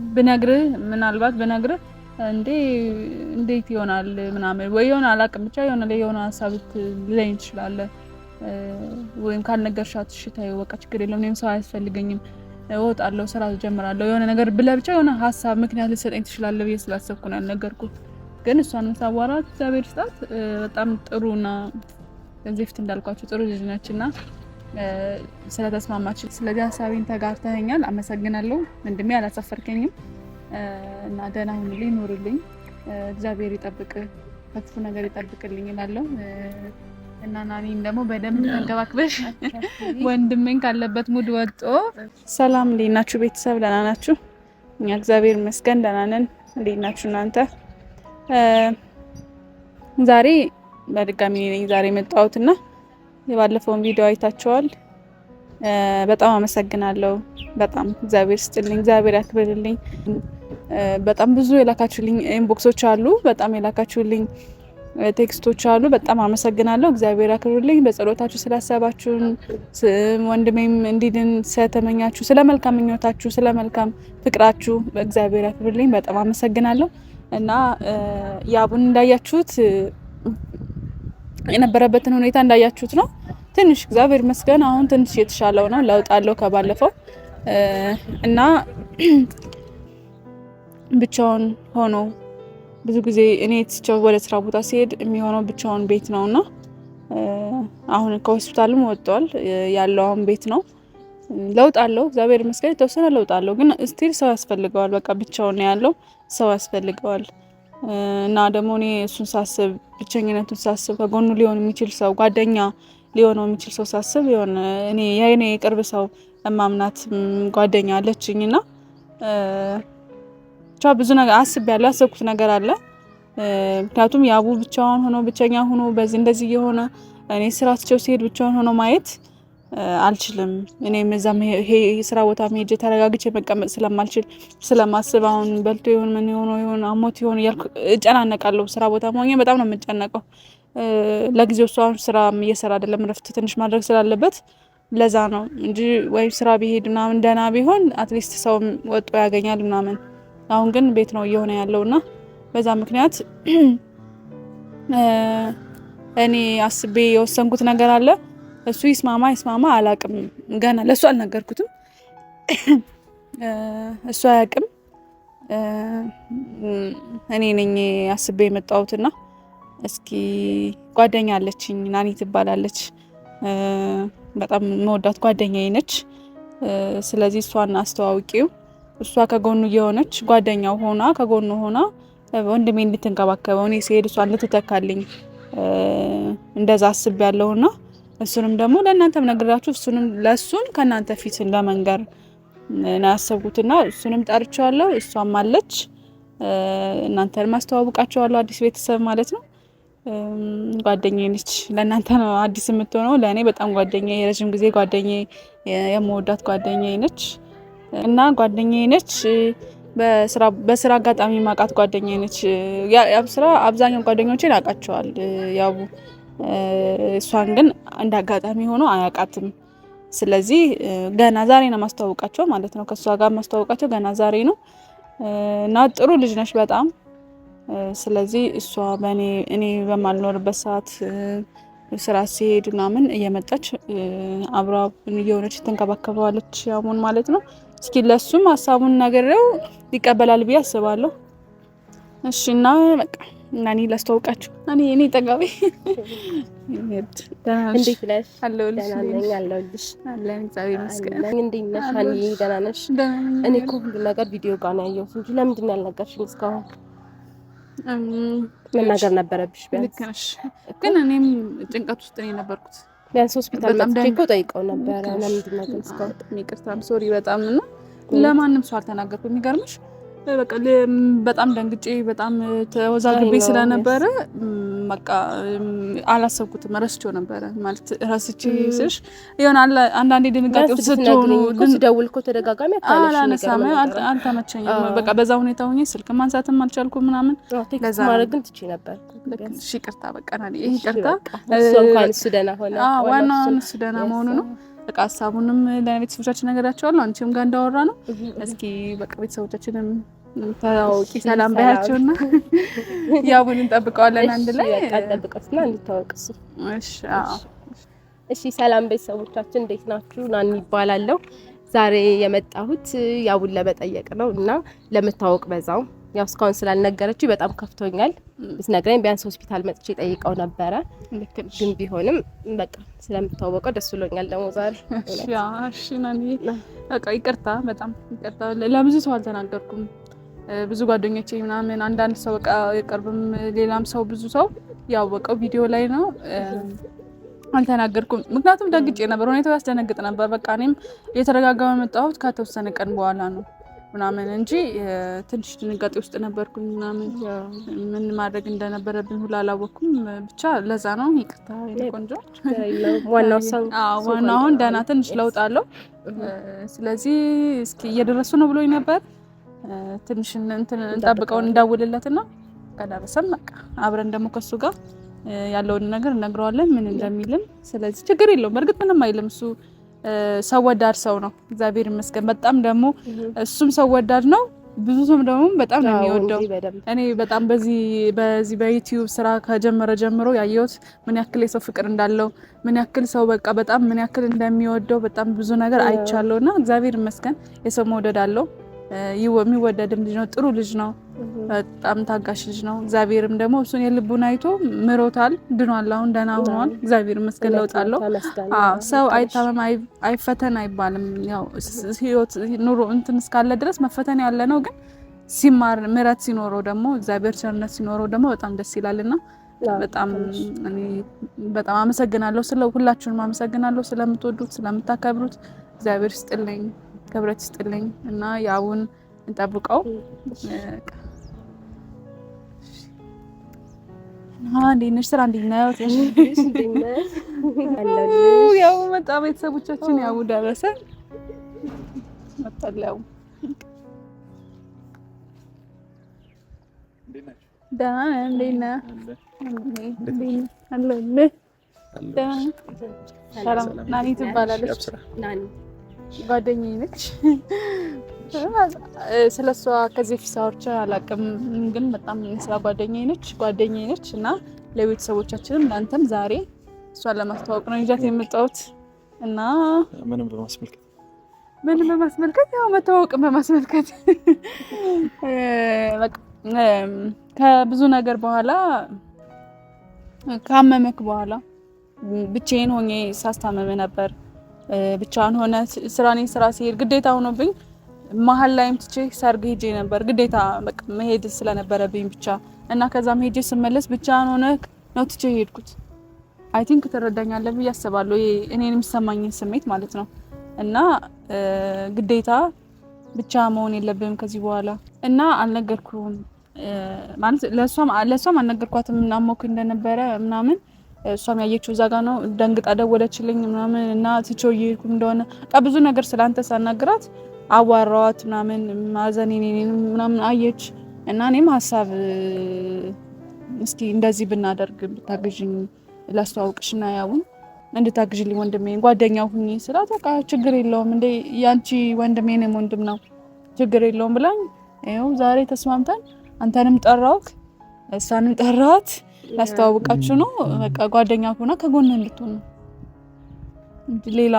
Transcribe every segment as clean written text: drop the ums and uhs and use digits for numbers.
ብነግርህ ምናልባት ብነግርህ እንዴት ይሆናል ምናምን ወይ የሆነ አላውቅም ብቻ የሆነ ሀሳብ ልለኝ ትችላለህ ወይም ካልነገርሻት እሺ ተይው በቃ ችግር የለውም እኔም ሰው አያስፈልገኝም እወጣለሁ ስራ ጀምራለሁ የሆነ ነገር ብለህ ብቻ የሆነ ሀሳብ ምክንያት ልትሰጠኝ ትችላለህ ብዬ ስላሰብኩ ነው ያልነገርኩህ። ግን እሷንም ሳዋራት እግዚአብሔር ይስጣት በጣም ጥሩና ከዚህ እንዳልኳችሁ ጥሩ ልጅ ነችና ስለተስማማች ስለዚህ ሀሳቤን ተጋርተኸኛል። አመሰግናለሁ ወንድሜ አላሳፈርከኝም እና ደህና ሁንልኝ ኑርልኝ እግዚአብሔር ይጠብቅ ከክፉ ነገር ይጠብቅልኝ እላለሁ። እና ናኒን ደግሞ በደንብ ተንከባክበሽ ወንድሜን ካለበት ሙድ ወጥቶ ሰላም እንዴት ናችሁ ቤተሰብ ደህና ናችሁ? እኛ እግዚአብሔር ይመስገን ደህና ነን። እንዴት ናችሁ እናንተ? ዛሬ በድጋሚ ነኝ ዛሬ መጣሁትና የባለፈውን ቪዲዮ አይታችኋል። በጣም አመሰግናለሁ። በጣም እግዚአብሔር ይስጥልኝ እግዚአብሔር ያክብርልኝ። በጣም ብዙ የላካችሁልኝ ኢንቦክሶች አሉ በጣም የላካችሁልኝ ቴክስቶች አሉ በጣም አመሰግናለሁ። እግዚአብሔር ያክብርልኝ። በጸሎታችሁ ስላሰባችሁን ወንድሜም እንዲድን ስለተመኛችሁ ስለመልካም ምኞታችሁ ስለመልካም ፍቅራችሁ እግዚአብሔር ያክብርልኝ። በጣም አመሰግናለሁ። እና ያቡን እንዳያችሁት የነበረበትን ሁኔታ እንዳያችሁት ነው። ትንሽ እግዚአብሔር ይመስገን አሁን ትንሽ የተሻለው ነው ለውጥ አለው ከባለፈው እና ብቻውን ሆኖ ብዙ ጊዜ እኔ ትቼው ወደ ስራ ቦታ ሲሄድ የሚሆነው ብቻውን ቤት ነውና አሁን ከሆስፒታልም ወጥቷል ያለው አሁን ቤት ነው። ለውጥ አለው እግዚአብሔር ይመስገን የተወሰነ ለውጥ አለው። ግን ስቲል ሰው ያስፈልገዋል በቃ ብቻውን ነው ያለው ሰው ያስፈልገዋል። እና ደግሞ እኔ እሱን ሳስብ ብቸኝነቱን ሳስብ ከጎኑ ሊሆን የሚችል ሰው ጓደኛ ሊሆነው የሚችል ሰው ሳስብ የሆነ እኔ የኔ የቅርብ ሰው እማምናት ጓደኛ አለችኝና ብቻ ብዙ ነገር አስቤያለሁ ያሰብኩት ነገር አለ። ምክንያቱም ያቡ ብቻውን ሆኖ ብቸኛ ሆኖ እንደዚህ የሆነ እኔ ስራ ትቼው ሲሄድ ብቻውን ሆኖ ማየት አልችልም። እኔም እዛም ይሄ ስራ ቦታ ሄጄ ተረጋግቼ መቀመጥ ስለማልችል ስለማስብ አሁን በልቶ ይሆን ምን ይሆን አሞት ይሆን እያልኩ እጨናነቃለሁ። ስራ ቦታ ሆኜ በጣም ነው የምጨነቀው። ለጊዜው እሱ አሁን ስራ እየሰራ አይደለም ረፍት ትንሽ ማድረግ ስላለበት ለዛ ነው እንጂ ወይም ስራ ቢሄድ ምናምን ደህና ቢሆን አትሊስት ሰው ወጥቶ ያገኛል ምናምን። አሁን ግን ቤት ነው እየሆነ ያለውና በዛ ምክንያት እኔ አስቤ የወሰንኩት ነገር አለ። እሱ ይስማማ አላቅም ገና ለሱ አልነገርኩትም። እሱ አያቅም። እኔ ነኝ አስቤ የመጣሁትና እስኪ ጓደኛ አለችኝ ናኒ ትባላለች። በጣም መወዳት ጓደኛዬ ነች። ስለዚህ እሷን አስተዋውቂው እሷ ከጎኑ እየሆነች ጓደኛው ሆና ከጎኑ ሆና ወንድሜ እንድትንከባከበው እኔ ሲሄድ እሷ እንድትተካልኝ እንደዛ አስቤያለሁና እሱንም ደግሞ ለእናንተም ነግራችሁ ለእሱን ከእናንተ ፊት ለመንገር ነው ያሰብኩትና እሱንም ጠርቼዋለሁ። እሷም አለች እናንተንም አስተዋውቃቸዋለሁ አዲስ ቤተሰብ ማለት ነው። ጓደኛዬ ነች። ለእናንተ ነው አዲስ የምትሆነው ለእኔ በጣም ጓደኛዬ የረጅም ጊዜ ጓደኛዬ የምወዳት ጓደኛዬ ነች እና ጓደኛዬ ነች። በስራ አጋጣሚ ማቃት ጓደኛዬ ነች። ያው ስራ አብዛኛው ጓደኞቼን ያውቃቸዋል ያው እሷን ግን እንደ አጋጣሚ ሆኖ አያውቃትም። ስለዚህ ገና ዛሬ ነው ማስተዋወቃቸው ማለት ነው። ከሷ ጋር ማስተዋወቃቸው ገና ዛሬ ነው እና ጥሩ ልጅ ነች በጣም። ስለዚህ እሷ እኔ በማልኖርበት ሰዓት ስራ ሲሄድ ምናምን እየመጣች አብራ እየሆነች ትንከባከበዋለች ያሙን ማለት ነው። እስኪ ለሱም ሀሳቡን ነገረው ይቀበላል ብዬ አስባለሁ። እሺ እና በቃ ናኒ ላስተዋውቃችሁ። እኔ ጠጋቢ እንዴት ነሽ? አለሁልሽ አለን እግዚአብሔር ይመስገን። እንዴት ነሽ ሃኒ ደህና ነሽ? እኔ እኮ ሁሉ ነገር ቪዲዮ ጋር ነው ያየሁት እንጂ ለምንድን ነው ያልነገርሽኝ እስካሁን? መናገር ነበረብሽ ቢያንስ። ልክ ነሽ ግን እኔም ጭንቀት ውስጥ ነው የነበርኩት። ቢያንስ ሆስፒታል መጥቼ እኮ ጠይቀው ነበረ ለምንድን ነው ግን እስካሁን? ይቅርታም ሶሪ በጣም እና ለማንም ሰው አልተናገርኩም። የሚገርምሽ በቃ በጣም ደንግጬ በጣም ተወዛግቤ ስለነበረ በቃ አላሰብኩትም። ረስቼው ነበረ ማለት ረስቼ ስልሽ ይሆናል አንዳንዴ ድንጋጤ ውስጥ ስትሆኑ ደውል እኮ ተደጋጋሚ አላነሳም አልተመቸኝም። በቃ በዛ ሁኔታ ሆኜ ስልክ ማንሳትም አልቻልኩም ምናምን። ለዛ ማድረግ ግን ትችይ ነበር። እሺ ይቅርታ በቃ ናኒ ይቅርታ። እሱ እንኳን እሱ ደህና ሆነ። ዋናው እሱ ደህና መሆኑ ነው። በቃ ሀሳቡንም ለቤተሰቦቻችን ነገራቸዋለሁ። አንቺም ጋር እንዳወራ ነው። እስኪ በቃ ቤተሰቦቻችንም ታውቂ ሰላም ባያቸውና ያቡን እንጠብቀዋለን አንድ ላይ እንጠብቀውና እንድታወቅሱ። እሺ ሰላም ቤተሰቦቻችን እንዴት ናችሁ? ናኒ ይባላለሁ። ዛሬ የመጣሁት ያቡን ለመጠየቅ ነው እና ለመታወቅ በዛው ያው እስካሁን ስላልነገረችኝ በጣም ከፍቶኛል። ብትነግረኝ ቢያንስ ሆስፒታል መጥቼ ጠይቀው ነበረ። ግን ቢሆንም በቃ ስለምታወቀው ደስ ብሎኛል ደግሞ ዛሬ። እሺ ናኒ በቃ ይቅርታ፣ በጣም ይቅርታ። ለብዙ ሰው አልተናገርኩም። ብዙ ጓደኞቼ ምናምን አንዳንድ ሰው በቃ የቅርብም ሌላም ሰው ብዙ ሰው ያወቀው ቪዲዮ ላይ ነው። አልተናገርኩም ምክንያቱም ደንግጬ ነበር። ሁኔታው ያስደነግጥ ነበር። በቃ እኔም የተረጋጋው የመጣሁት ከተወሰነ ቀን በኋላ ነው ምናምን እንጂ ትንሽ ድንጋጤ ውስጥ ነበርኩኝ ምናምን ምን ማድረግ እንደነበረብኝ ሁላ አላወኩም። ብቻ ለዛ ነው ይቅርታ። ቆንጆ ዋናው አሁን ደህና ትንሽ ለውጥ አለው። ስለዚህ እስኪ እየደረሱ ነው ብሎኝ ነበር። ትንሽ እንጠብቀውን እንደውልለትና ከደረሰም በቃ አብረን ደግሞ ከሱ ጋር ያለውን ነገር እነግረዋለን ምን እንደሚልም። ስለዚህ ችግር የለውም። በእርግጥ ምንም አይልም። እሱ ሰው ወዳድ ሰው ነው፣ እግዚአብሔር ይመስገን። በጣም ደግሞ እሱም ሰው ወዳድ ነው። ብዙ ሰው ደግሞ በጣም ነው የሚወደው። እኔ በጣም በዚህ በዩቲዩብ ስራ ከጀመረ ጀምሮ ያየሁት ምን ያክል የሰው ፍቅር እንዳለው፣ ምን ያክል ሰው በቃ በጣም ምን ያክል እንደሚወደው በጣም ብዙ ነገር አይቻለሁና እግዚአብሔር ይመስገን የሰው መውደድ አለው። የሚወደድም ልጅ ነው። ጥሩ ልጅ ነው። በጣም ታጋሽ ልጅ ነው። እግዚአብሔርም ደግሞ እሱን የልቡን አይቶ ምሮታል፣ ድኗል። አሁን ደህና ሆኗል። እግዚአብሔር ይመስገን። ለውጥ አለው። ሰው አይታመም አይፈተን አይባልም። ያው ህይወት ኑሮ እንትን እስካለ ድረስ መፈተን ያለ ነው። ግን ሲማር ምረት ሲኖረው ደግሞ እግዚአብሔር ቸርነት ሲኖረው ደግሞ በጣም ደስ ይላልና በጣም አመሰግናለሁ። ሁላችሁንም አመሰግናለሁ ስለምትወዱት ስለምታከብሩት። እግዚአብሔር ይስጥልኝ፣ ክብረት ይስጥልኝ እና ያቡን እንጠብቀው። እንዴት ነሽ? ስራ እንዴት ነው? ያው መጣ። ቤተሰቦቻችን ያቡ ደረሰ መጣለው። ደህና እንዴት ነህ? ሰላም። ናኒ ትባላለች። ጓደኛዬ ነች። ስለሷ ከዚህ ፊት አውርቼ አላውቅም፣ ግን በጣም ስለ ጓደኛዬ ነች እና ለቤተሰቦቻችንም ለአንተም ዛሬ እሷን ለማስተዋወቅ ነው ይዣት የመጣሁት እና ምንም በማስመልከት ያው መተዋወቅን በማስመልከት ከብዙ ነገር በኋላ ካመመክ በኋላ ብቻዬን ሆኜ ሳስታመመ ነበር። ብቻን ሆነ ስራ ሲሄድ ግዴታ ሆኖብኝ መሀል ላይም ትቼ ሰርግ ሄጄ ነበር። ግዴታ በቃ መሄድ ስለነበረብኝ ብቻ እና ከዛም ሄጄ ስመለስ ብቻን ሆነ ነው ትቼ ሄድኩት። አይ ቲንክ ትረዳኛለህ ብዬ አስባለሁ። እኔን የሚሰማኝን ስሜት ማለት ነው። እና ግዴታ ብቻ መሆን የለብንም ከዚህ በኋላ እና አልነገርኩም ማለት ለሷም አልነገርኳትም እናሞክ እንደነበረ ምናምን። እሷም ያየችው እዛ ጋር ነው። ደንግጣ ደወለችልኝ ምናምን እና ትቼው እየሄድኩ እንደሆነ በቃ ብዙ ነገር ስላንተ ሳናግራት አዋራዋት ምናምን ማዘኔን ምናምን አየች እና እኔም ሀሳብ እስኪ እንደዚህ ብናደርግ ብታግዥኝ ላስተዋውቅሽና ያውን እንድታግዥልኝ ወንድሜን ጓደኛው ሁኚ ስላት በቃ ችግር የለውም እንዴ ያንቺ ወንድሜ እኔም ወንድም ነው ችግር የለውም ብላኝ ይኸው ዛሬ ተስማምተን አንተንም ጠራውክ እሷንም ጠራዋት ላስተዋውቃችሁ ነው። በቃ ጓደኛ ሆና ከጎን እንድትሆን ነው። ሌላ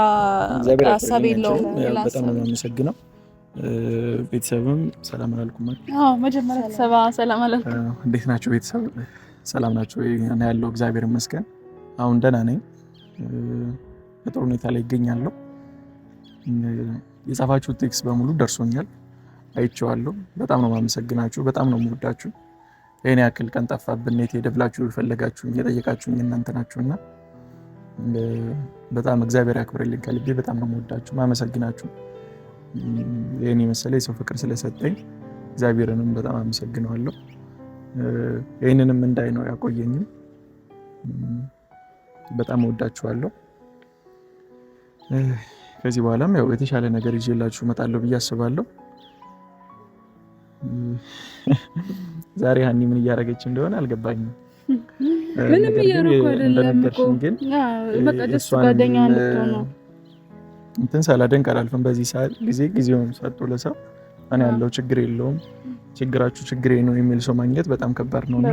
ሀሳብ የለውም። በጣም ነው የማመሰግነው። ቤተሰብም ሰላም አላልኩም ማለት መጀመሪያ ሰላም አላልኩም። እንዴት ናቸው ቤተሰብ? ሰላም ናቸው? እኔ ያለው እግዚአብሔር ይመስገን አሁን ደህና ነኝ። በጥሩ ሁኔታ ላይ ይገኛለሁ። የጻፋችሁት ቴክስት በሙሉ ደርሶኛል፣ አይቼዋለሁ። በጣም ነው የማመሰግናችሁ። በጣም ነው የምወዳችሁ። ይሄን ያክል ቀን ጠፋብን የት ሄደ ብላችሁ የፈለጋችሁኝ የጠየቃችሁኝ እናንተ ናችሁና በጣም እግዚአብሔር ያክብርልኝ። ከልቤ በጣም ነው የምወዳችሁ፣ ማመሰግናችሁ። ይሄን የመሰለ የሰው ፍቅር ስለሰጠኝ እግዚአብሔርንም በጣም አመሰግነዋለሁ። ይሄንንም እንዳይ ነው ያቆየኝም። በጣም እወዳችኋለሁ። ከዚህ በኋላም ያው የተሻለ ነገር ይዤላችሁ እመጣለሁ ብዬ አስባለሁ። ዛሬ ሀኒ ምን እያደረገች እንደሆነ አልገባኝም። ምንም እያደረኩ አይደለም እኮ ግን በቃ ደስ ጓደኛ እንድትሆን ነው። እንትን ሳላደንቅ አላልፍም። በዚህ ሰዓት ጊዜውን ሰጥቶ ለሰው እኔ ያለው ችግር የለውም ችግራችሁ ችግሬ ነው የሚል ሰው ማግኘት በጣም ከባድ ነውና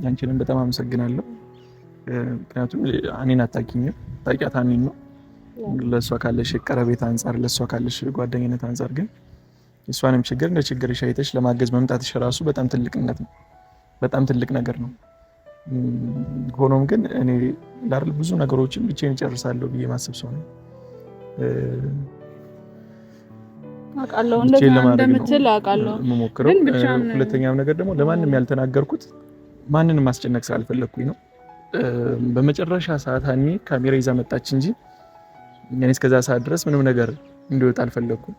አንቺንም በጣም አመሰግናለሁ። ምክንያቱም እኔን አታውቂኝም፣ ታውቂያት እኔን ነው። ለእሷ ካለሽ ቀረቤት አንጻር፣ ለእሷ ካለሽ ጓደኝነት አንጻር ግን እሷንም ችግር እንደ ችግርሽ አይተሽ ለማገዝ መምጣትሽ ራሱ በጣም ትልቅነት ነው፣ በጣም ትልቅ ነገር ነው። ሆኖም ግን እኔ ላር ብዙ ነገሮችን ብቻዬን እጨርሳለሁ ብዬ ማሰብ ሰው ነው። አውቃለሁ እንደምትል አውቃለሁ። ግን ሁለተኛው ነገር ደግሞ ለማንም ያልተናገርኩት ማንንም ማስጨነቅ ስላልፈለኩኝ ነው። በመጨረሻ ሰዓት ሀኒ ካሜራ ይዛ መጣች እንጂ እኔ እስከዛ ሰዓት ድረስ ምንም ነገር እንዲወጣ አልፈለኩም።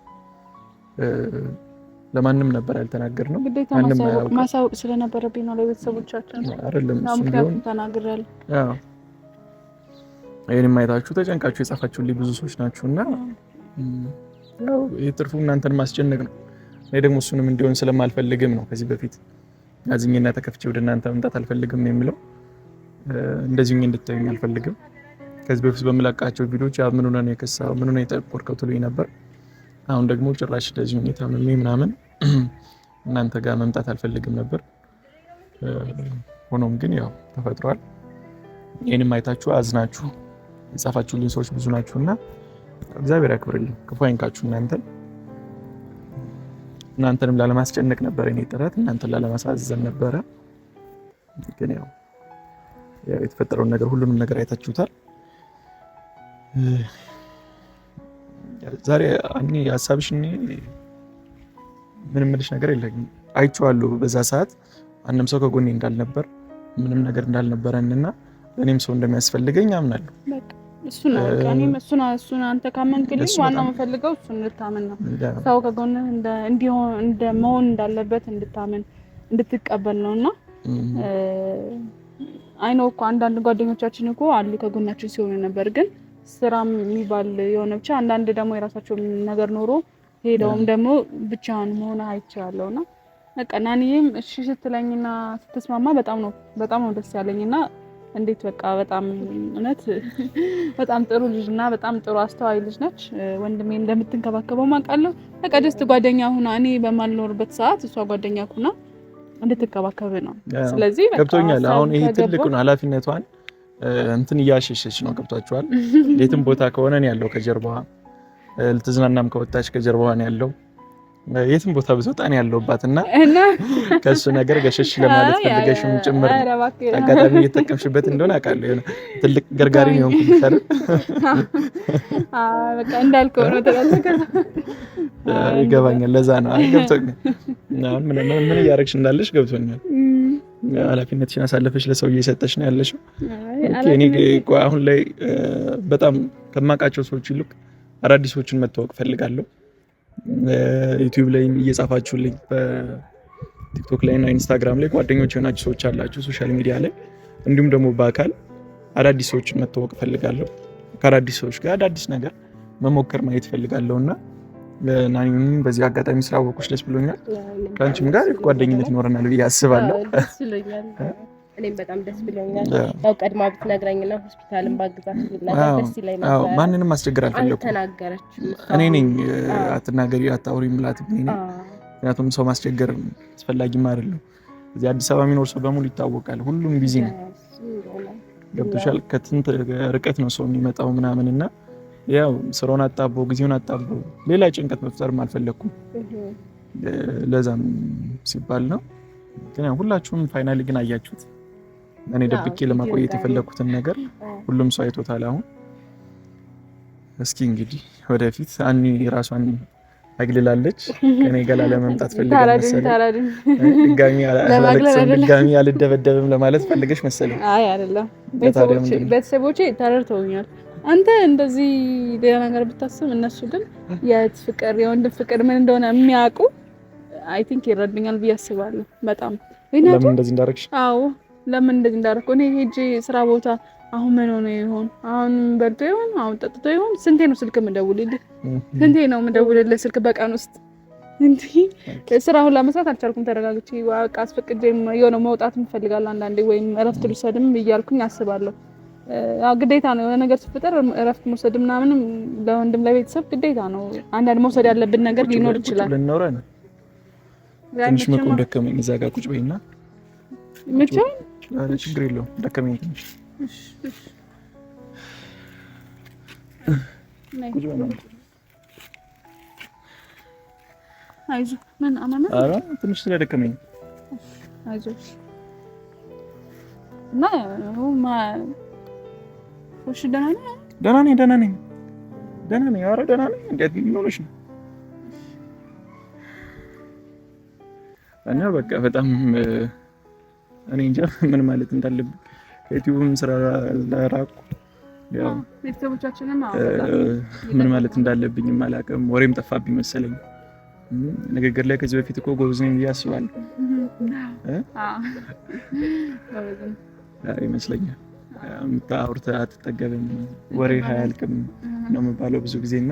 ለማንም ነበር ያልተናገርነው። ማንም ማሳወቅ ስለነበረብኝ ነው ለቤተሰቦቻችን። አይደለም እሱ ቢሆን ተናግሬያለሁ። አዎ ይሄን ማየታችሁ ተጨንቃችሁ የጻፋችሁልኝ ብዙ ሰዎች ናችሁና ያው የትርፉ እናንተን ማስጨነቅ ነው። እኔ ደግሞ እሱንም እንዲሆን ስለማልፈልግም ነው ከዚህ በፊት አዝኜና ተከፍቼ ወደ እናንተ መምጣት አልፈልግም የሚለው። እንደዚህ እንድታዩኝ አልፈልግም። ከዚህ በፊት በምላቃቸው ቪዲዮዎች ያ ምን ሆነ ነው የከሳው ምን ሆነ የጠቆርከው ትሉኝ ነበር። አሁን ደግሞ ጭራሽ እንደዚህ ሁኔታ ምናምን እናንተ ጋር መምጣት አልፈልግም ነበር። ሆኖም ግን ያው ተፈጥሯል። ይሄንም አይታችሁ አዝናችሁ የጻፋችሁልኝ ሰዎች ብዙ ናችሁና እግዚአብሔር ያክብርልኝ። ክፉ አይንካችሁ። እናንተንም ላለማስጨነቅ ነበር እኔ ጥረት፣ እናንተን ላለማሳዘን ነበረ። ግን ያው የተፈጠረውን ነገር ሁሉንም ነገር አይታችሁታል። ዛሬ እኔ ሀሳብሽ ምንም ምልሽ ነገር የለኝም። አይቼዋለሁ በዛ ሰዓት ማንም ሰው ከጎኔ እንዳልነበር ምንም ነገር እንዳልነበረንና እኔም ሰው እንደሚያስፈልገኝ አምናለሁ። እሱን አንተ ካመንክልኝ ዋናው የምፈልገው እሱን እንድታመን ነው። ሰው ከጎንህ መሆን እንዳለበት እንድታመን እንድትቀበል ነውና አይነው እኮ አንዳንድ ጓደኞቻችን እኮ አሉ ከጎናችን ሲሆኑ ነበር። ግን ስራም የሚባል የሆነ ብቻ አንዳንድ ደግሞ የራሳቸው ነገር ኖሮ ሄደውም ደግሞ ብቻህን መሆን አይቻለውና በቃ ናኒም እሺ ስትለኝና ስትስማማ በጣም ነው ደስ ያለኝና እንዴት በቃ በጣም እውነት በጣም ጥሩ ልጅና በጣም ጥሩ አስተዋይ ልጅ ነች። ወንድሜ እንደምትንከባከበው ማውቃለሁ። በቃ ደስ ጓደኛ ሁና እኔ በማልኖርበት ሰዓት እሷ ጓደኛ ሁና እንድትከባከብ ነው። ስለዚህ በቃ ገብቶኛል። አሁን ይሄ ትልቁን ኃላፊነቷን እንትን እያሸሸች ነው። ገብቷችኋል? የትም ቦታ ከሆነ ነው ያለው ከጀርባዋ፣ ልትዝናናም ከወጣች ከጀርባዋ ነው ያለው። የትም ቦታ ብትወጣ ነው ያለውባትና ከሱ ነገር ገሸሽ ለማለት ፈልገሽም ጭምር አጋጣሚ እየተጠቀምሽበት እንደሆነ አውቃለሁ። የሆነ ትልቅ ገርጋሪ ነው የሆንኩት አይደል? በቃ እንዳልከው ነው ተቀልከ ይገባኛል። ለዛ ነው ገብቶኛል። አሁን ምን እያደረግሽ እንዳለሽ ገብቶኛል። ኃላፊነትሽን አሳልፈሽ ለሰው እየሰጠሽ ነው ያለሽው። እኔ አሁን ላይ በጣም ከማውቃቸው ሰዎች ይልቅ አዳዲስ ሰዎችን መተዋወቅ ፈልጋለሁ። ዩቲዩብ ላይ እየጻፋችሁልኝ በቲክቶክ ላይ እና ኢንስታግራም ላይ ጓደኞች የሆናችሁ ሰዎች አላችሁ፣ ሶሻል ሚዲያ ላይ እንዲሁም ደግሞ በአካል አዳዲስ ሰዎችን መተዋወቅ ፈልጋለሁ። ከአዳዲስ ሰዎች ጋር አዳዲስ ነገር መሞከር ማየት ፈልጋለሁና ናኒም በዚህ አጋጣሚ ስላወቁሽ ደስ ብሎኛል። ከአንቺም ጋር ጓደኝነት ይኖረናል ብዬ አስባለሁ። ደስ ብሎኛል። እኔም በጣም ደስ ብሎኛል። ያው ቀድማ ብትነግረኝና ሆስፒታልን ባግዛት ነገር ደስ ይለኝ ነበር። ማንንም ማስቸገር አልፈለኩም። አልተናገረችም። እኔ ነኝ አትናገሪ አታውሪ ምላት እኔ ነኝ። ምክንያቱም ሰው ማስቸገር አስፈላጊም አይደለም። እዚህ አዲስ አበባ የሚኖር ሰው በሙሉ ይታወቃል። ሁሉም ቢዚ ነው። ገብቶሻል? ከትንት ርቀት ነው ሰው የሚመጣው ምናምንና ያው ስራውን አጣቦ ጊዜውን አጣቦ ሌላ ጭንቀት መፍጠርም አልፈለኩም። ለዛም ሲባል ነው። ግን ሁላችሁም ፋይናሊ ግን አያችሁት። እኔ ደብቄ ለማቆየት የፈለኩትን ነገር ሁሉም ሰው አይቶታል። አሁን እስኪ እንግዲህ ወደፊት አኒ ራሷን አግልላለች። ከኔ ጋር ለመምጣት ፈልገሽ መሰለኝ። ድጋሚ አልደበደብም ለማለት ፈልገሽ መሰለኝ። አይ አይደለም፣ ቤተሰቦቼ ተረድተውኛል። አንተ እንደዚህ ሌላ ነገር ብታስብ እነሱ ግን የወንድ ፍቅር ምን እንደሆነ የሚያውቁ አይ ቲንክ ይረዱኛል ብዬ አስባለሁ። በጣም ለምን እንደዚህ እንዳደረግሽ? አዎ ለምን እንደዚህ እንዳደረግኩ እኔ ሄጄ ስራ ቦታ አሁን ምን ሆነ ይሆን? አሁን በልቶ ይሆን? አሁን ጠጥቶ ይሆን? ስንቴ ነው ስልክ የምደውልልህ? ስንቴ ነው የምደውልልህ ስልክ በቀን ውስጥ? እንዴ ስራ ሁላ መስራት አልቻልኩም። ተረጋግቼ በቃ አስፈቅጄ የሆነ መውጣት እንፈልጋለን አንዳንዴ ወይም እረፍት ልውሰድም እያልኩኝ አስባለሁ። ያው ግዴታ ነው ነገር ሲፈጠር እረፍት መውሰድ ምናምንም ለወንድም ለቤተሰብ ግዴታ ነው። አንዳንድ መውሰድ ያለብን ነገር ሊኖር ይችላል። ለነውራን ትንሽ መቆም ደከመኝ። እዛ ጋር ቁጭ በይና ምንጭ አረ ችግር የለውም ደከመኝ ትንሽ ቁጭ በይና አይዞህ ምን አማማ አረ ትንሽ ስለደከመኝ አይዞህ እና ወሽ ደህና ነኝ አረ ደህና ነኝ እንዴት ምን ሆነሽ ነው እና በቃ በጣም እኔ እንጃ ምን ማለት እንዳለብኝ ከዩቲዩብም ስራ ለራቁ ያው ቤተሰቦቻችንም ምን ማለት እንዳለብኝም አላውቅም። ወሬም ጠፋብኝ መሰለኝ። ንግግር ላይ ከዚህ በፊት እኮ ጎበዝ ነኝ ብዬ አስባለሁ። ይመስለኛል አውርተህ አትጠገብም ወሬ አያልቅም ነው የሚባለው ብዙ ጊዜና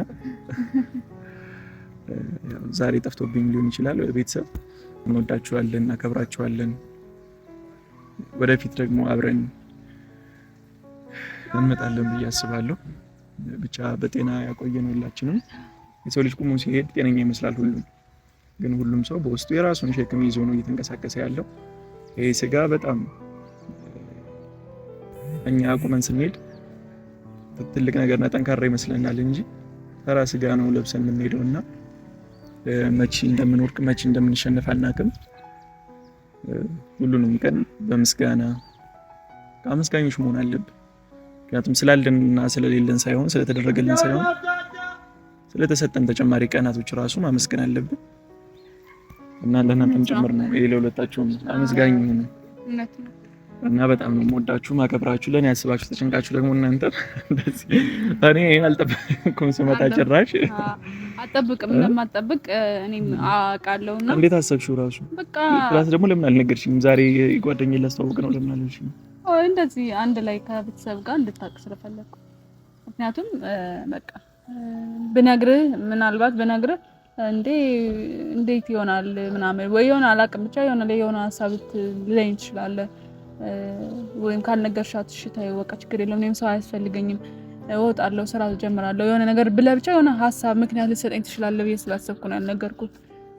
ያው ዛሬ ጠፍቶብኝ ሊሆን ይችላል። ቤተሰብ እንወዳችኋለን፣ እናከብራችኋለን። ወደፊት ደግሞ አብረን እንመጣለን ብዬ አስባለሁ። ብቻ በጤና ያቆየን ሁላችንም። የሰው ልጅ ቁሞ ሲሄድ ጤነኛ ይመስላል ሁሉም፣ ግን ሁሉም ሰው በውስጡ የራሱን ሸክም ይዞ ነው እየተንቀሳቀሰ ያለው። ይሄ ስጋ በጣም እኛ ቁመን ስንሄድ ትልቅ ነገርና ጠንካራ ይመስለናል እንጂ ተራ ስጋ ነው ለብሰን የምንሄደውና መቼ እንደምንወርቅ መቼ እንደምንሸነፍ አናውቅም። ሁሉንም ቀን በምስጋና አመስጋኞች መሆን አለብን። ምክንያቱም ስላለንና ስለሌለን ሳይሆን ስለተደረገልን ሳይሆን ስለተሰጠን ተጨማሪ ቀናቶች ራሱ ማመስገን አለብን እና ለእናንተም ጭምር ነው። ይሄ ለሁለታችሁም አመስጋኝ ነው እና በጣም ነው የምወዳችሁ ማከብራችሁ። ለኔ ያስባችሁ ተጨንቃችሁ ደግሞ እናንተ እንደዚህ እኔ አልጠበቅኩም ስመጣ ጭራሽ አጠብቅም እንደማጠብቅ እኔም አውቃለሁና እንዴት አሰብሽው ራሱ በቃ ክላስ ደግሞ ለምን አልነገርሽኝም? ዛሬ ጓደኛዬ ላስተዋውቅ ነው ለምን አልሽኝ? እንደዚህ አንድ ላይ ከቤተሰብ ጋር እንድታውቅ ስለፈለኩ። ምክንያቱም በቃ ብነግርህ ምናልባት ብነግርህ እንዴት ይሆናል ምናምን ወይ የሆነ አላውቅም ብቻ የሆነ ሀሳብ ልትለኝ ትችላለህ ወይም ካልነገርሻት እሺ ተይው በቃ ችግር የለም እኔም ሰው አያስፈልገኝም እወጣለሁ ስራ ጀምራለሁ የሆነ ነገር ብለህ ብቻ የሆነ ሀሳብ ምክንያት ልትሰጠኝ ትችላለህ ብዬ ስላሰብኩ ነው ያልነገርኩት።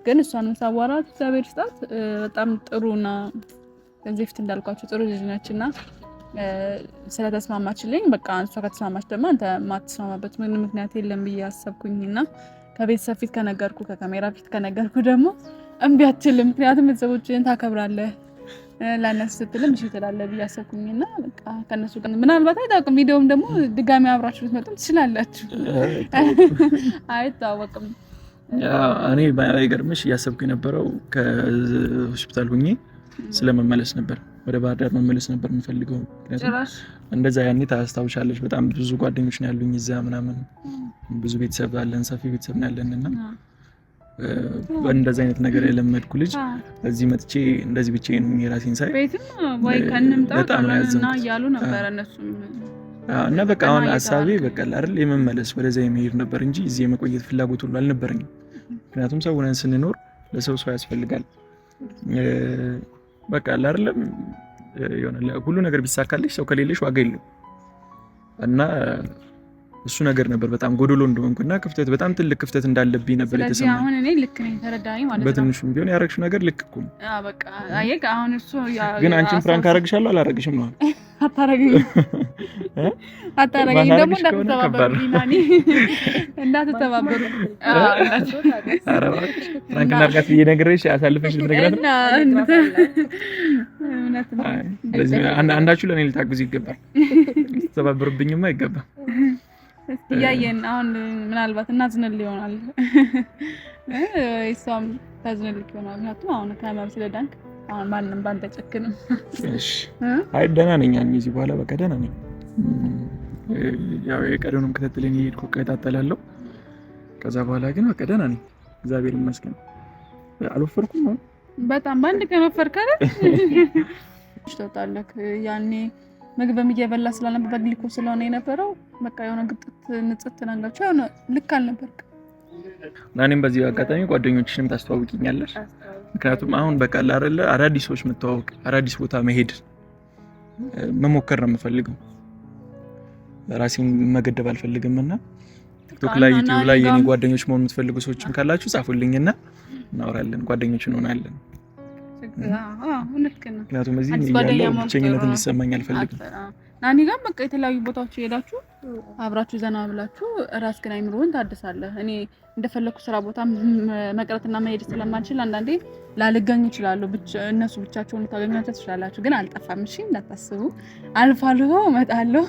ግን እሷን ሳዋራት እግዚአብሔር ይስጣት በጣም ጥሩና ከዚህ ፊት እንዳልኳችሁ ጥሩ ልጅ ነችና ስለተስማማችልኝ በቃ እሷ ከተስማማች ደግሞ አንተ ማትስማማበት ምን ምክንያት የለም ብዬ አሰብኩኝና ከቤተሰብ ፊት ከነገርኩ ከካሜራ ፊት ከነገርኩ ደግሞ እምቢ አትልም። ምክንያቱም ቤተሰቦችህን ታከብራለህ ለእነሱ ስትልም እሺ ትላለህ ብዬ አሰብኩኝና በቃ ከነሱ ጋር ምናልባት አይታወቅም ቪዲዮም ደግሞ ድጋሚ አብራችሁ ልትመጡም ትችላላችሁ አይታወቅም። እኔ ባይገርምሽ እያሰብኩ የነበረው ከሆስፒታል ሁኜ ስለመመለስ ነበር፣ ወደ ባህር ዳር መመለስ ነበር የምፈልገው። እንደዛ ያኔ ታስታውሻለሽ በጣም ብዙ ጓደኞች ነው ያሉኝ እዛ ምናምን ብዙ ቤተሰብ አለን፣ ሰፊ ቤተሰብ ነው ያለንና በእንደዚህ አይነት ነገር የለመድኩ ልጅ እዚህ መጥቼ እንደዚህ ብቻዬን ሆኜ ራሴን ሳይ ቤትም ወይ ከንምጣውና ያሉ ነበር እነሱም እና በቃ አሁን ሐሳቤ በቃ አይደል የመመለስ ወደዛ የመሄድ ነበር እንጂ እዚህ የመቆየት ፍላጎት ሁሉ አልነበረኝም። ምክንያቱም ሰው ሆነን ስንኖር ለሰው ያስፈልጋል። በቃ አይደለም የሆነ ሁሉ ነገር ቢሳካልሽ ሰው ከሌለሽ ዋጋ የለውም እና እሱ ነገር ነበር በጣም ጎዶሎ እንደሆንኩና ክፍተት በጣም ትልቅ ክፍተት እንዳለብኝ ነበር የተሰማኝ። ስለዚህ አሁን እኔ ልክ ነኝ ተረዳኝ ማለት ነው። በትንሹም ቢሆን ያረግሽው ነገር ልክ እኮ ነው። በቃ አየህ አሁን እሱ ግን አንቺን ፍራንክ አረግሻለሁ አላረግሽም ነው? አታረገኝ ደግሞ እንዳትተባበሩ ዲናኒ እንዳትተባበሩ ፍራንክ እናርጋት ብዬ ነግሬሽ አሳልፈሽ ልትነግራት አንዳችሁ ለእኔ ልታግዙ ይገባል። ልትተባበሩብኝማ አይገባም። እያየን አሁን ምናልባት እናዝንል ይሆናል እሷም ታዝንልክ ይሆናል። ምክንያቱም አሁን ከህመም ስለዳንክ አሁን ማንም ባንተ ጨክንም። አይ ደህና ነኝ እዚህ በኋላ በቃ ደህና ነኝ። ያው የቀደሙንም ክትትልን እየሄድኩ እከታተላለሁ። ከዛ በኋላ ግን በቃ ደህና ነኝ እግዚአብሔር ይመስገን። አልወፈርኩም ነው በጣም ባንድ ከመፈርክ አይደል ትወጣለህ። ያኔ ምግብም እየበላ ስላልነበር በግሊኮ ስለሆነ የነበረው በቃ የሆነ ግጥት ንጽት ናንጋቸው የሆነ ልክ አልነበርክ። እኔም በዚህ አጋጣሚ ጓደኞችሽንም ታስተዋውቂኛለሽ። ምክንያቱም አሁን በቃ አይደለ አዳዲስ ሰዎች መተዋወቅ አዳዲስ ቦታ መሄድ መሞከር ነው የምፈልገው። ራሴን መገደብ አልፈልግም እና ቲክቶክ ላይ ዩቲዩብ ላይ የኔ ጓደኞች መሆን የምትፈልጉ ሰዎችም ካላችሁ ጻፉልኝና እናወራለን፣ ጓደኞች እንሆናለን። ምክንያቱም እዚህ ያለው ብቸኝነት እንዲሰማኝ አልፈልግም። ናኒ ጋር በቃ የተለያዩ ቦታዎች ሄዳችሁ አብራችሁ ዘና ብላችሁ ራስህን አይምሮህን ታድሳለህ። እኔ እንደፈለኩ ስራ ቦታ መቅረትና መሄድ ስለማልችል አንዳንዴ ላልገኝ እችላለሁ። እነሱ ብቻቸውን ታገኛቸው ትችላላችሁ፣ ግን አልጠፋም። እሺ እንዳታስቡ፣ አልፋለሁ፣ እመጣለሁ።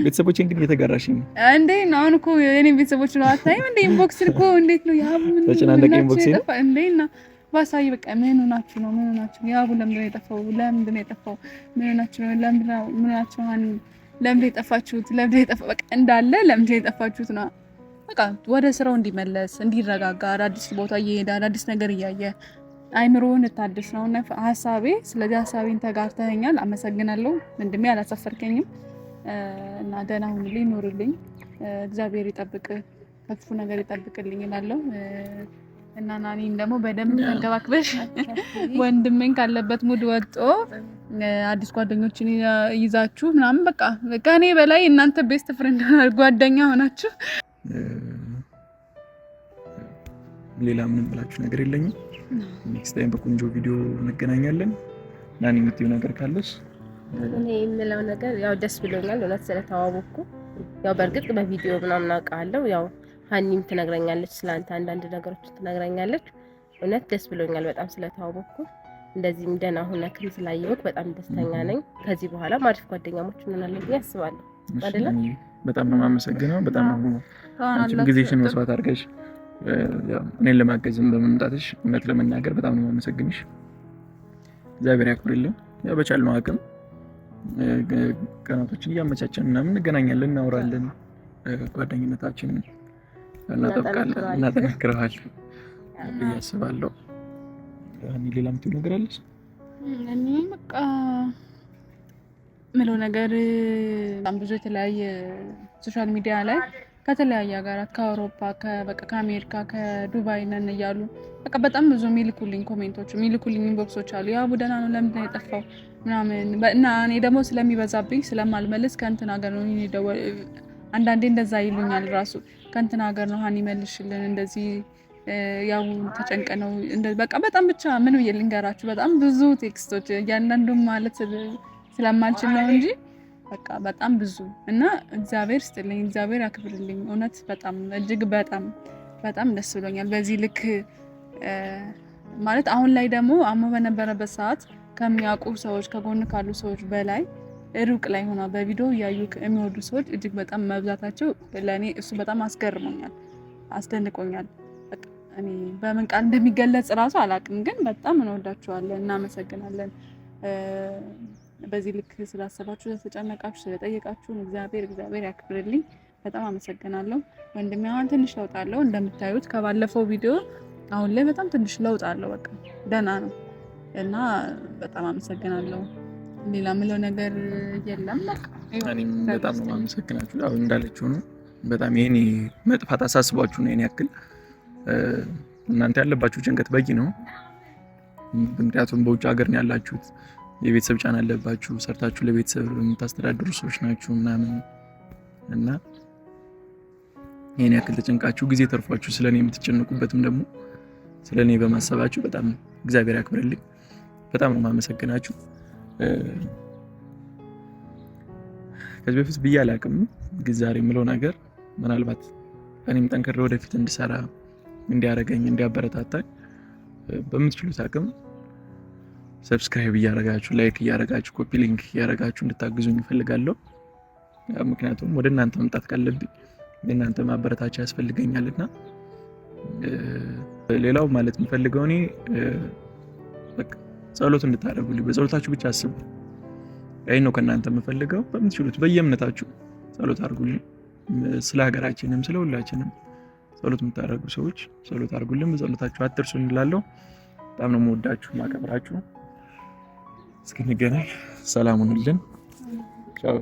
ቤተሰቦቼን ግን እየተጋራሽኝ ነው እንዴ? አሁን እኮ የኔ ቤተሰቦች ነው አታይም እንዴ? ኢንቦክስ እኮ እንዴት ነው ያው ምን ተጨናነቀ ኢንቦክስ እንዴና ባሳይ በቃ ምን ሆናችሁ ነው? ምን ሆናችሁ? ያው ለምንድን ነው የጠፋው? ለምንድን ነው የጠፋው? ምን ሆናችሁ ነው? ለምንድን ነው ለምንድን የጠፋችሁት? ለምንድን የጠፋው? በቃ እንዳለ ለምንድን የጠፋችሁት ነው። በቃ ወደ ስራው እንዲመለስ እንዲረጋጋ፣ አዲስ ቦታ እየሄደ አዲስ ነገር እያየ አይምሮውን እንታድስ ነው እና ሀሳቤ። ስለዚህ ሀሳቤን ተጋርተኸኛል፣ አመሰግናለሁ ወንድሜ፣ አላሳፈርከኝም እና ደህና ሁንልኝ፣ ኑርልኝ፣ እግዚአብሔር ይጠብቅ፣ ከክፉ ነገር ይጠብቅልኝ እላለሁ። እና ናኒን ደግሞ በደንብ ተንከባክበሽ ወንድሜን ካለበት ሙድ ወጥቶ አዲስ ጓደኞችን ይዛችሁ ምናምን በቃ ከኔ በላይ እናንተ ቤስት ፍሬንድ ጓደኛ ሆናችሁ ሌላ ምንም ብላችሁ ነገር የለኝም። ኔክስት ታይም በቆንጆ ቪዲዮ እንገናኛለን። ናኒ የምትይው ነገር ካለሽ? እኔ የምለው ነገር ያው ደስ ብሎኛል እውነት ስለተዋወቅኩ። ያው በእርግጥ በቪዲዮ ምናምን አውቃለሁ። ያው ሀኒም ትነግረኛለች ስላንተ አንዳንድ ነገሮች ትነግረኛለች። እውነት ደስ ብሎኛል በጣም ስለተዋወቅኩ። እንደዚህም ደህና ሆነክም ስላየሁት በጣም ደስተኛ ነኝ። ከዚህ በኋላ አሪፍ ጓደኛሞች እንሆናለን ብዬ አስባለሁ። አይደለ? በጣም ነው የማመሰግነው። በጣም ነው አንቺም ጊዜሽን መስዋዕት አድርገሽ እኔን ለማገዝም በመምጣትሽ እውነት ለመናገር በጣም ነው የማመሰግንሽ። እግዚአብሔር ያክብርልኝ። ያው በቻልነው አቅም ቀናቶችን እያመቻቸን ምናምን እንገናኛለን፣ እናወራለን፣ ጓደኝነታችንን እናጠብቃለን፣ እናጠነክረዋለን ብዬ አስባለሁ። እኔ ሌላ የምትይው ነገር አለሽ? እኔ በቃ ምለው ነገር በጣም ብዙ የተለያየ ሶሻል ሚዲያ ላይ ከተለያየ ሀገራት ከአውሮፓ ከአሜሪካ ከዱባይ ነን እያሉ በቃ በጣም ብዙ የሚልኩልኝ ኮሜንቶች የሚልኩልኝ ኢንቦክሶች አሉ። ያ ቡደና ነው ለምንድን ነው የጠፋው ምናምን እና እኔ ደግሞ ስለሚበዛብኝ ስለማልመልስ ከእንትን ሀገር ነው አንዳንዴ እንደዛ ይሉኛል ራሱ ከእንትን ሀገር ነው ሀኒ መልሽልን እንደዚህ ያው ተጨንቀ ነው በቃ በጣም ብቻ ምን ብዬ ልንገራችሁ በጣም ብዙ ቴክስቶች እያንዳንዱም ማለት ስለማልችል ነው እንጂ በቃ በጣም ብዙ እና እግዚአብሔር ስጥልኝ፣ እግዚአብሔር ያክብርልኝ። እውነት በጣም እጅግ በጣም በጣም ደስ ብሎኛል። በዚህ ልክ ማለት አሁን ላይ ደግሞ አሞ በነበረበት ሰዓት ከሚያውቁ ሰዎች ከጎን ካሉ ሰዎች በላይ ሩቅ ላይ ሆና በቪዲዮ እያዩ የሚወዱ ሰዎች እጅግ በጣም መብዛታቸው ለእኔ እሱ በጣም አስገርሞኛል፣ አስደንቆኛል። በቃ እኔ በምን ቃል እንደሚገለጽ እራሱ አላውቅም፣ ግን በጣም እንወዳችኋለን፣ እናመሰግናለን። በዚህ ልክ ስላሰባችሁ፣ ስለተጨነቃችሁ፣ ስለጠየቃችሁን እግዚአብሔር ያክብርልኝ። በጣም አመሰግናለሁ። ወንድሜ አሁን ትንሽ ለውጥ አለው እንደምታዩት ከባለፈው ቪዲዮ አሁን ላይ በጣም ትንሽ ለውጥ አለው። በቃ ደህና ነው እና በጣም አመሰግናለሁ። ሌላ ምለው ነገር የለም። በቃ እኔም በጣም ነው አመሰግናችሁ። አሁን እንዳለችው ነው በጣም የኔ መጥፋት አሳስቧችሁ ነው የኔ ያክል እናንተ ያለባችሁ ጭንቀት በቂ ነው። ምክንያቱም በውጭ ሀገር ነው ያላችሁት፣ የቤተሰብ ጫና አለባችሁ፣ ሰርታችሁ ለቤተሰብ የምታስተዳድሩ ሰዎች ናችሁ ምናምን እና የኔ ያክል ተጨንቃችሁ ጊዜ ተርፏችሁ ስለኔ የምትጨነቁበትም ደግሞ ስለኔ በማሰባችሁ በጣም እግዚአብሔር ያክብርልኝ። በጣም ነው የማመሰግናችሁ። ከዚህ በፊት ብዬ አላውቅም፣ ግን ዛሬ የምለው ነገር ምናልባት እኔም ጠንክሬ ወደፊት እንድሰራ እንዲያረገኝ እንዲያበረታታኝ በምትችሉት አቅም ሰብስክራይብ እያረጋችሁ ላይክ እያረጋችሁ ኮፒ ሊንክ እያረጋችሁ እንድታግዙኝ እፈልጋለሁ። ምክንያቱም ወደ እናንተ መምጣት ካለብኝ የእናንተ ማበረታቻ ያስፈልገኛልና ሌላው ማለት የምፈልገው እኔ በቃ ጸሎት እንድታደርጉልኝ፣ በጸሎታችሁ ብቻ አስቡ። ይሄን ነው ከእናንተ የምፈልገው። በምትችሉት በየእምነታችሁ ጸሎት አድርጉልኝ። ስለ ሀገራችንም ስለ ሁላችንም ጸሎት የምታደርጉ ሰዎች ጸሎት አድርጉልን፣ በጸሎታችሁ አትርሱ እንላለሁ። በጣም ነው የምወዳችሁ ማከብራችሁ። እስክንገናኝ ሰላም ሁኑልን። ቻው።